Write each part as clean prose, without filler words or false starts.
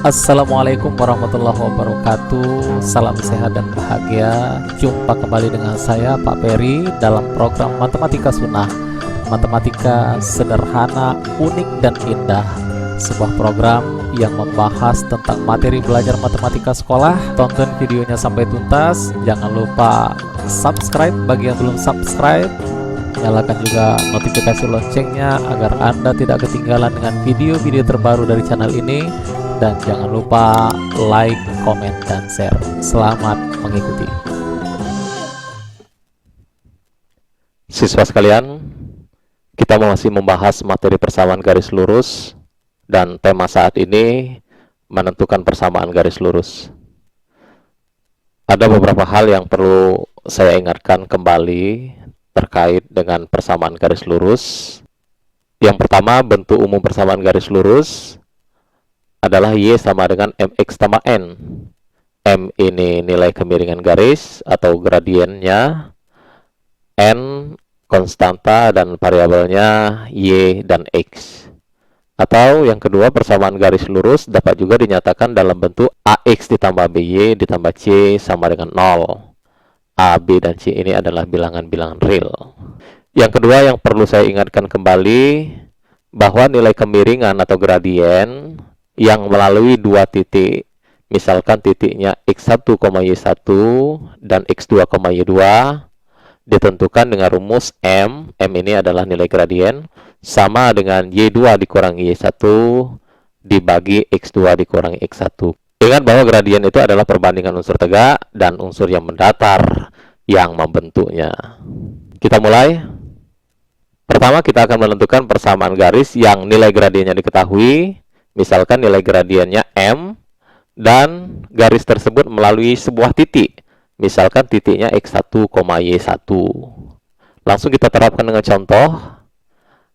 Assalamualaikum warahmatullahi wabarakatuh. Salam sehat dan bahagia. Jumpa kembali dengan saya Pak Peri dalam program Matematika Sunnah. Matematika sederhana, unik dan indah. Sebuah program yang membahas tentang materi belajar matematika sekolah. Tonton videonya sampai tuntas. Jangan lupa subscribe bagi yang belum subscribe. Nyalakan juga notifikasi loncengnya agar Anda tidak ketinggalan dengan video-video terbaru dari channel ini. Dan jangan lupa like, komen, dan share. Selamat mengikuti. Siswa sekalian, kita masih membahas materi persamaan garis lurus, dan tema saat ini menentukan persamaan garis lurus. Ada beberapa hal yang perlu saya ingatkan kembali terkait dengan persamaan garis lurus. Yang pertama, bentuk umum persamaan garis lurus adalah Y sama dengan MX tambah N. M ini nilai kemiringan garis atau gradiennya, N konstanta dan variabelnya Y dan X. Atau yang kedua, persamaan garis lurus dapat juga dinyatakan dalam bentuk AX ditambah BY ditambah C sama dengan 0. A, B, dan C ini adalah bilangan-bilangan real. Yang kedua yang perlu saya ingatkan kembali, bahwa nilai kemiringan atau gradien yang melalui dua titik, misalkan titiknya x1, y1 dan x2, y2, ditentukan dengan rumus M. M ini adalah nilai gradien, sama dengan y2 dikurangi y1 dibagi x2 dikurangi x1. Ingat bahwa gradien itu adalah perbandingan unsur tegak dan unsur yang mendatar yang membentuknya. Kita mulai. Pertama, kita akan menentukan persamaan garis yang nilai gradiennya diketahui. Misalkan nilai gradiennya M, dan garis tersebut melalui sebuah titik. Misalkan titiknya x1, y1. Langsung kita terapkan dengan contoh.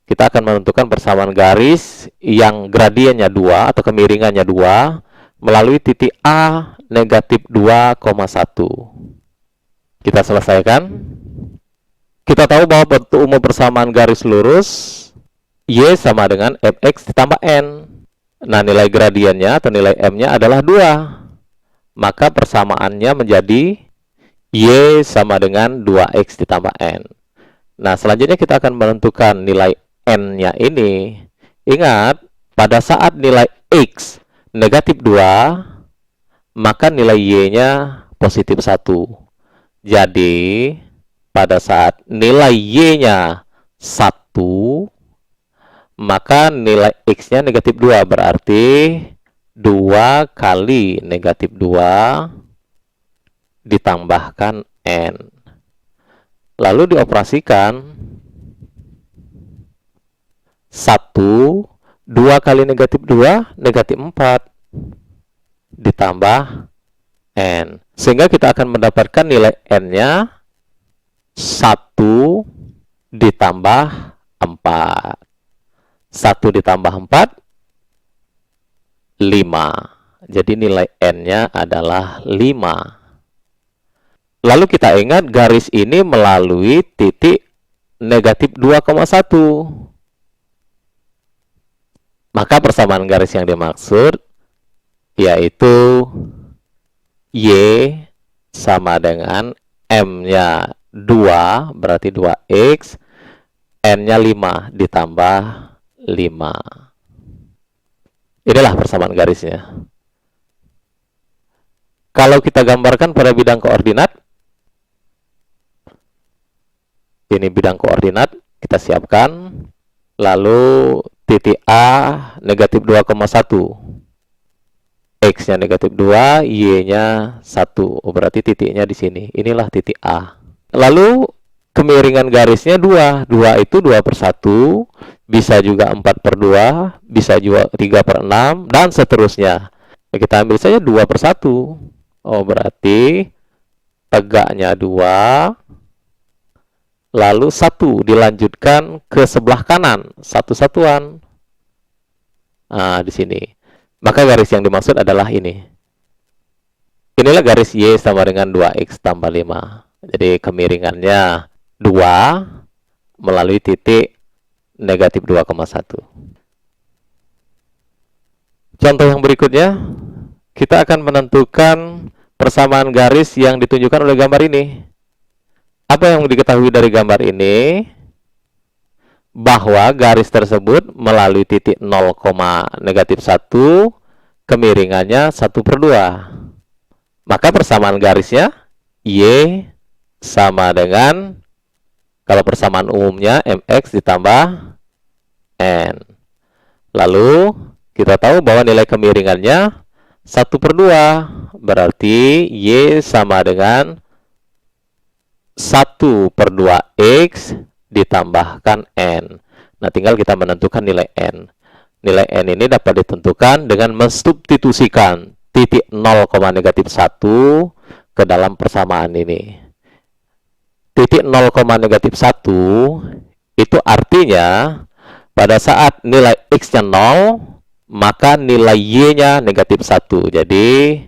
Kita akan menentukan persamaan garis yang gradiennya 2 atau kemiringannya 2 melalui titik A negatif 2,1. Kita selesaikan. Kita tahu bahwa bentuk umum persamaan garis lurus Y sama dengan MX ditambah N. Nah, nilai gradiennya atau nilai M-nya adalah 2. Maka persamaannya menjadi Y sama dengan 2X ditambah N. Nah, selanjutnya kita akan menentukan nilai N-nya ini. Ingat, pada saat nilai X negatif 2, maka nilai Y-nya positif 1. Jadi, pada saat nilai Y-nya 1, maka nilai X-nya negatif 2, berarti 2 kali negatif 2 ditambahkan N. Lalu dioperasikan. 1, 2 kali negatif 2, negatif 4, ditambah N. Sehingga kita akan mendapatkan nilai N-nya 1 ditambah 4. 1 ditambah 4, 5. Jadi nilai N-nya adalah 5. Lalu kita ingat garis ini melalui titik negatif 2,1. Maka persamaan garis yang dimaksud yaitu Y sama dengan M-nya 2, berarti 2X, N-nya 5 ditambah 5. Inilah persamaan garisnya. Kalau kita gambarkan pada bidang koordinat, ini bidang koordinat, kita siapkan. Lalu titik A negatif 2,1. X-nya negatif 2, Y-nya 1. Berarti titiknya di sini. Inilah titik A. Lalu kemiringan garisnya 2. 2 itu 2/1. Bisa juga 4/2, bisa juga 3/6, dan seterusnya. Kita ambil saja 2/1. Oh, berarti tegaknya 2, lalu 1 dilanjutkan ke sebelah kanan, 1 satuan. Nah, di sini. Maka garis yang dimaksud adalah ini. Inilah garis Y sama dengan 2X tambah 5. Jadi kemiringannya 2 melalui titik negatif 2,1. Contoh yang berikutnya, kita akan menentukan persamaan garis yang ditunjukkan oleh gambar ini. Apa yang diketahui dari gambar ini? Bahwa garis tersebut melalui titik 0, -1, kemiringannya 1/2. Maka persamaan garisnya Y sama dengan, kalau persamaan umumnya, MX ditambah N. Lalu kita tahu bahwa nilai kemiringannya 1/2, berarti Y sama dengan 1/2X ditambahkan N. Nah, tinggal kita menentukan nilai N. Nilai N ini dapat ditentukan dengan mensubstitusikan titik 0, -1 ke dalam persamaan ini. Titik 0, -1 itu artinya pada saat nilai X-nya 0, maka nilai Y-nya -1. Jadi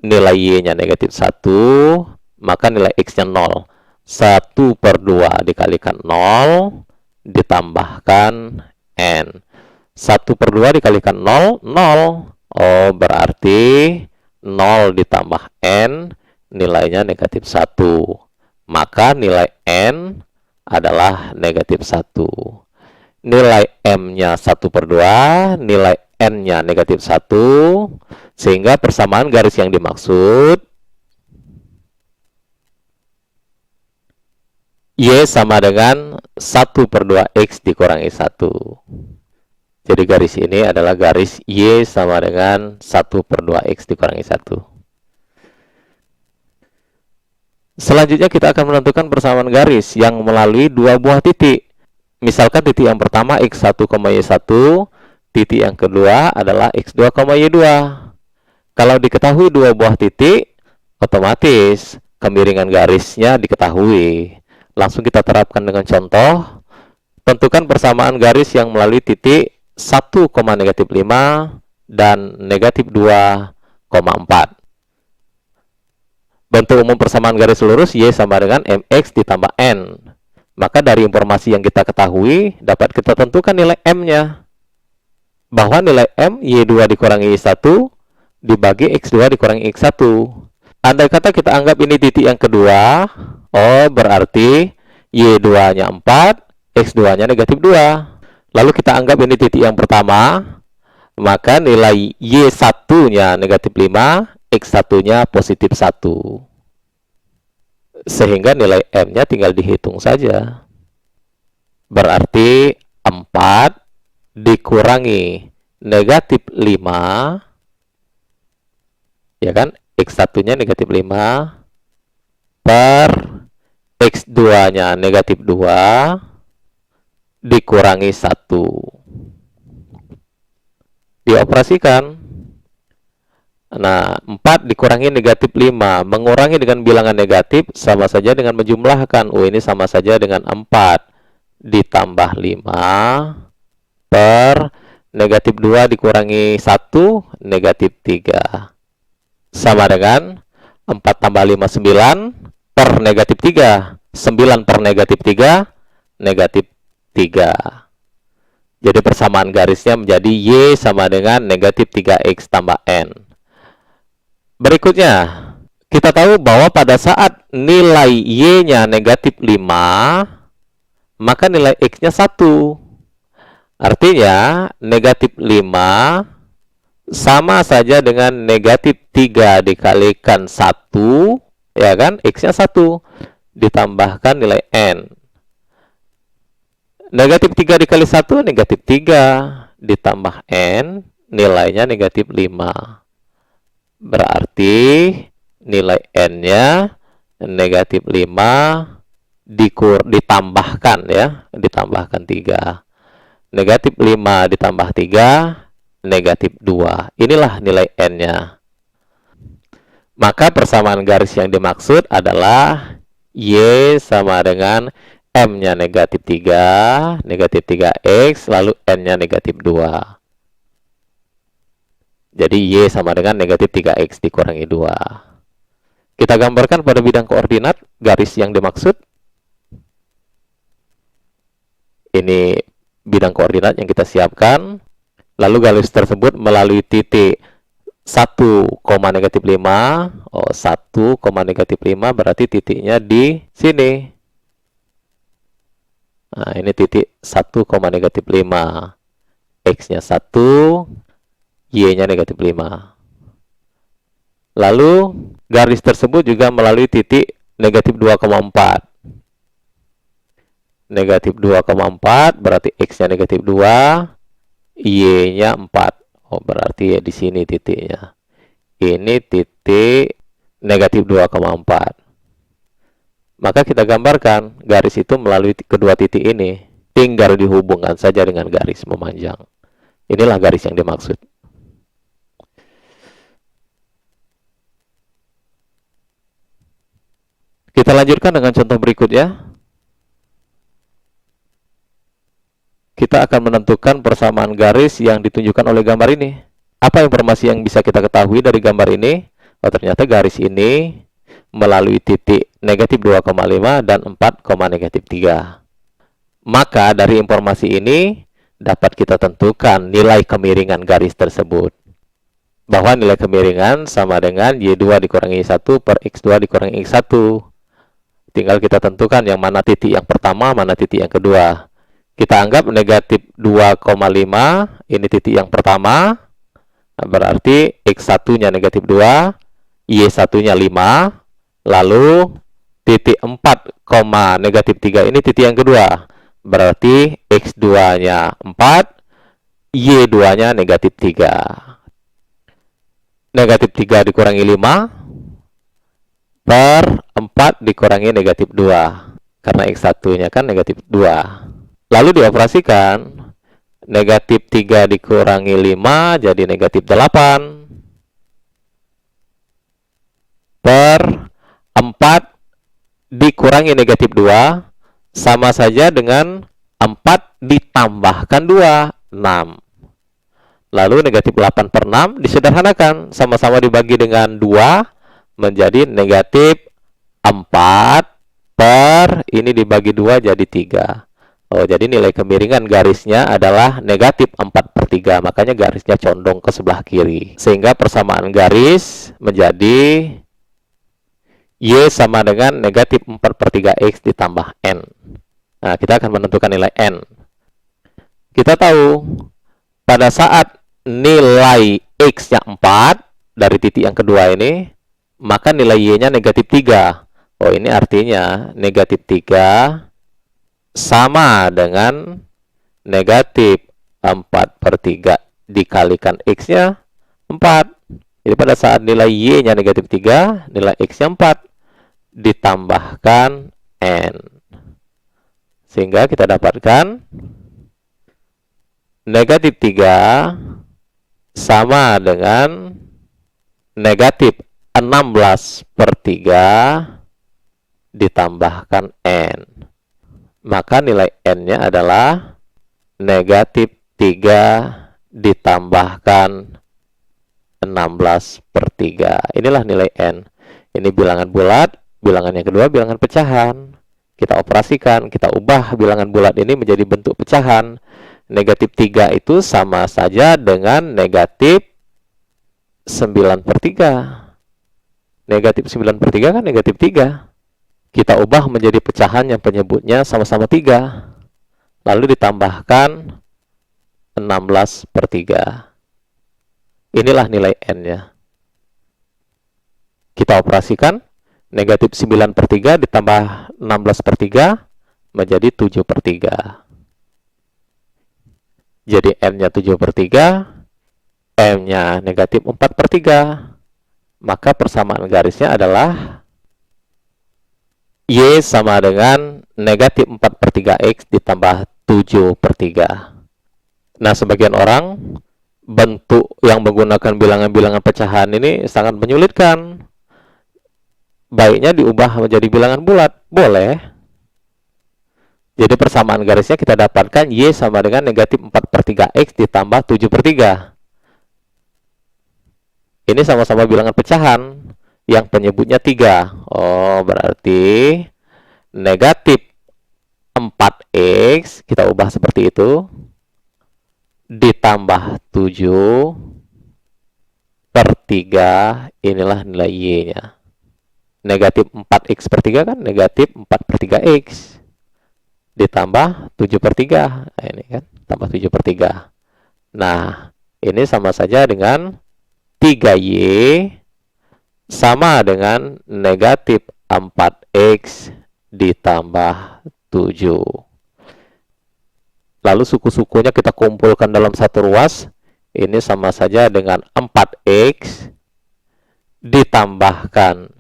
nilai Y-nya -1, maka nilai X-nya 0. 1/2 dikalikan 0 ditambahkan N. 1/2 dikalikan 0, 0. Oh, berarti 0 ditambah N nilainya -1. Maka nilai N adalah -1. Nilai M-nya 1/2, nilai N-nya -1, sehingga persamaan garis yang dimaksud Y sama dengan 1/2X dikurangi 1. Jadi garis ini adalah garis Y sama dengan 1/2X dikurangi 1. Selanjutnya kita akan menentukan persamaan garis yang melalui dua buah titik. Misalkan titik yang pertama X1, Y1, titik yang kedua adalah X2, Y2. Kalau diketahui dua buah titik, otomatis kemiringan garisnya diketahui. Langsung kita terapkan dengan contoh. Tentukan persamaan garis yang melalui titik 1, -5 dan -2,4. Bentuk umum persamaan garis lurus Y sama dengan MX ditambah N. Maka dari informasi yang kita ketahui, dapat kita tentukan nilai M-nya. Bahwa nilai M, Y2 dikurangi Y1 dibagi X2 dikurangi X1. Andai kata kita anggap ini titik yang kedua, oh berarti Y2-nya 4, X2-nya -2. Lalu kita anggap ini titik yang pertama, maka nilai Y1-nya -5, X1-nya +1. Sehingga nilai M-nya tinggal dihitung saja. Berarti 4 dikurangi -5, ya kan? X1-nya -5 per X2-nya -2 dikurangi 1. Dioperasikan. Nah, 4 dikurangi -5, mengurangi dengan bilangan negatif sama saja dengan menjumlahkan. Oh, ini sama saja dengan 4 ditambah 5 per -2 dikurangi 1, -3. Sama dengan 4 tambah 5, 9 per -3. 9 per -3, -3. Jadi persamaan garisnya menjadi Y sama dengan -3X tambah N. Berikutnya, kita tahu bahwa pada saat nilai Y-nya -5, maka nilai X-nya 1. Artinya, -5 sama saja dengan -3 dikalikan 1, ya kan? X-nya 1 ditambahkan nilai N. -3 dikali 1, -3 ditambah N, nilainya -5. Berarti nilai N-nya -5 ditambahkan, ya, ditambahkan 3. -5 ditambah 3, -2. Inilah nilai N-nya. Maka persamaan garis yang dimaksud adalah Y sama dengan M-nya -3, -3X, lalu N-nya -2. Jadi Y sama dengan -3X dikurangi 2. Kita gambarkan pada bidang koordinat garis yang dimaksud. Ini bidang koordinat yang kita siapkan. Lalu garis tersebut melalui titik 1,-5. Oh, 1,-5 berarti titiknya di sini. Nah, ini titik 1,-5. X-nya 1, Y-nya -5. Lalu, garis tersebut juga melalui titik -2,4. -2,4 berarti X-nya -2, Y-nya 4. Oh, berarti ya di sini titiknya. Ini titik -2,4. Maka kita gambarkan garis itu melalui kedua titik ini. Tinggal dihubungkan saja dengan garis memanjang. Inilah garis yang dimaksud. Kita lanjutkan dengan contoh berikutnya. Kita akan menentukan persamaan garis yang ditunjukkan oleh gambar ini. Apa informasi yang bisa kita ketahui dari gambar ini? Oh, ternyata garis ini melalui titik -2,5 dan 4,-3. Maka dari informasi ini dapat kita tentukan nilai kemiringan garis tersebut. Bahwa nilai kemiringan sama dengan Y2 dikurangi 1 per X2 dikurangi X1. Tinggal kita tentukan yang mana titik yang pertama, mana titik yang kedua. Kita anggap -2,5, ini titik yang pertama. Nah, berarti X1-nya -2, Y1-nya 5. Lalu titik 4,-3 ini titik yang kedua. Berarti X2-nya 4, Y2-nya -3. -3 dikurangi 5 per 4 dikurangi -2. Karena X1-nya kan -2. Lalu dioperasikan. -3 dikurangi 5 jadi -8. Per 4 dikurangi -2 sama saja dengan 4 ditambahkan 2, 6. Lalu -8 per 6 disederhanakan, sama-sama dibagi dengan 2 menjadi -4 per ini dibagi 2 jadi 3. Oh, jadi nilai kemiringan garisnya adalah -4/3, makanya garisnya condong ke sebelah kiri. Sehingga persamaan garis menjadi Y sama dengan -4/3X ditambah N. Nah, kita akan menentukan nilai N. Kita tahu, pada saat nilai X-nya 4, dari titik yang kedua ini, maka nilai Y-nya -3. Oh, ini artinya -3 sama dengan -4/3 dikalikan X-nya 4. Jadi pada saat nilai Y-nya -3, nilai X-nya 4, ditambahkan N. Sehingga kita dapatkan -3 sama dengan -16/3 ditambahkan N. Maka nilai N-nya adalah -3 ditambahkan 16/3. Inilah nilai N. Ini bilangan bulat, bilangan yang kedua bilangan pecahan. Kita operasikan, kita ubah bilangan bulat ini menjadi bentuk pecahan. -3 itu sama saja dengan -9/3. -9/3 kan -3. Kita ubah menjadi pecahan yang penyebutnya sama-sama 3. Lalu ditambahkan 16/3. Inilah nilai N-nya. Kita operasikan, -9/3 ditambah 16/3 menjadi 7/3. Jadi N-nya 7/3, M-nya -4/3. Maka persamaan garisnya adalah Y sama dengan -4/3X ditambah 7/3. Nah, sebagian orang bentuk yang menggunakan bilangan-bilangan pecahan ini sangat menyulitkan. Baiknya diubah menjadi bilangan bulat, boleh. Jadi persamaan garisnya kita dapatkan Y sama dengan -4/3X ditambah 7/3. Ini sama-sama bilangan pecahan yang penyebutnya 3. Oh, berarti -4X, kita ubah seperti itu, ditambah 7/3 3, inilah nilai Y-nya. Negatif 4X per 3 kan negatif 4/3X. Ditambah 7/3. Nah, ini kan, tambah 7/3. Nah, ini sama saja dengan 3Y sama dengan negatif 4X ditambah 7. Lalu suku-sukunya kita kumpulkan dalam satu ruas. Ini sama saja dengan 4X ditambahkan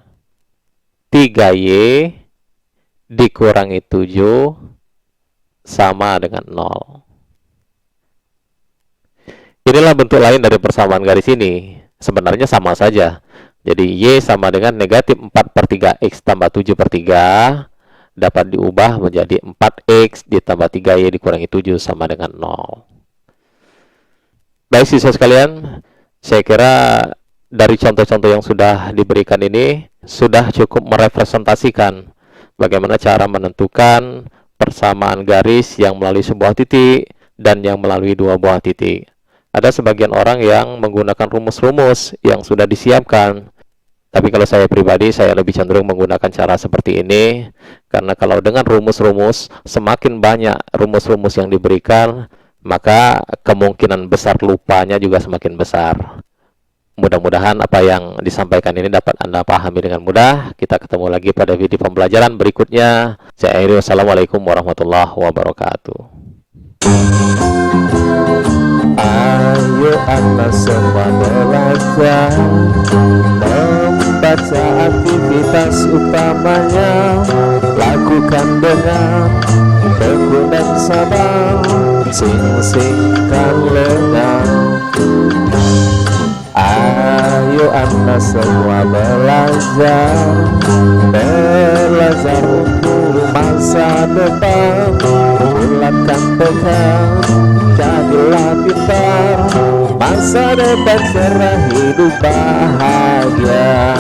3Y dikurangi 7 sama dengan 0. Inilah bentuk lain dari persamaan garis ini. Sebenarnya sama saja. Jadi Y sama dengan negatif 4/3X tambah 7/3 dapat diubah menjadi 4X ditambah 3Y dikurangi 7 sama dengan 0. Baik siswa sekalian, saya kira dari contoh-contoh yang sudah diberikan ini sudah cukup merepresentasikan bagaimana cara menentukan persamaan garis yang melalui sebuah titik dan yang melalui dua buah titik. Ada sebagian orang yang menggunakan rumus-rumus yang sudah disiapkan. Tapi kalau saya pribadi, saya lebih cenderung menggunakan cara seperti ini. Karena kalau dengan rumus-rumus, semakin banyak rumus-rumus yang diberikan, maka kemungkinan besar lupanya juga semakin besar. Mudah-mudahan apa yang disampaikan ini dapat Anda pahami dengan mudah. Kita ketemu lagi pada video pembelajaran berikutnya. Saya akhiri, wassalamualaikum warahmatullahi wabarakatuh. Ayo anak semua belajar membaca aktivitas utamanya, lakukan dengan tekun dan sabar, sing-singkan lengan. Ayo anak semua belajar untuk masa depan, bulatkan tekad, jadilah pintar, masa depan cerah, hidup bahagia.